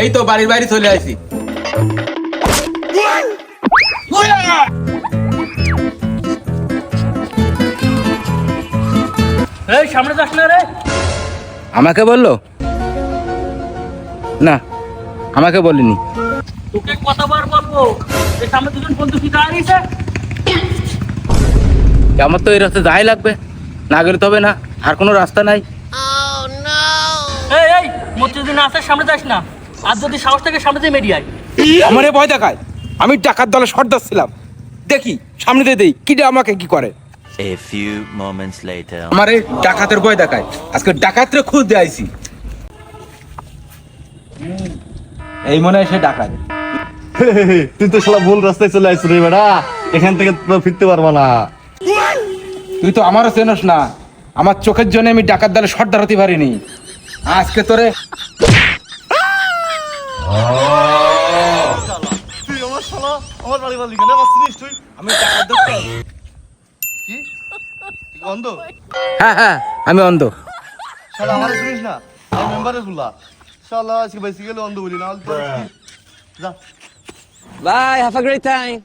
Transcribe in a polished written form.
এই তো বাড়ির বাইরে চলে আসি। এই সামনে যাস না রে। আমাকে বললো না, আমাকে বলিনি। তোকে কতবার বলবো এই সামনে দুজন বন্ধু কি দাঁড়িয়েছে? আমার তো এই রাস্তা যাই লাগবে, না গেলে তবে না, আর কোনো রাস্তা নাই। এই এই মসজিদের রাস্তার সামনে যাস না, আর যদি সাহস থাকে সামনে দিয়ে মেরিয়ে আয়। আমারে ভয় দেখায়, আমি টাকার দলে সর্দার ছিলাম, দেখি সামনে দিয়ে দেই কিটা আমাকে কি করে। A few moments later. আমারে ডাকাতের ভয় দেখায়, আজকে ডাকাতরে খুঁজ দিয়ে আইছি। এই মনে হয় সে ডাকাত। তুই তো শালা ভুল রাস্তায় চলে আসছিস রে বেটা, এখান থেকে তো ফিরতে পারবা না। তুই তো আমারও চেনস না, আমার চোখের জন্য আমি ডাকাত দলে সর্দার হতে পারিনি। আজকে তোরে তুই আমার শালা আমার বাড়ি বাড়ি কেন মারছিস তুই? আমি ডাকাত ধরতে। কি? তুই অন্ধ? হ্যাঁ হ্যাঁ, আমি অন্ধ। শালা আমার শুনিস না, আমি মেম্বারে খুলা। শালা আজকে বেশি গেলে অন্ধ বলি না, যা। Bye. Have a great time.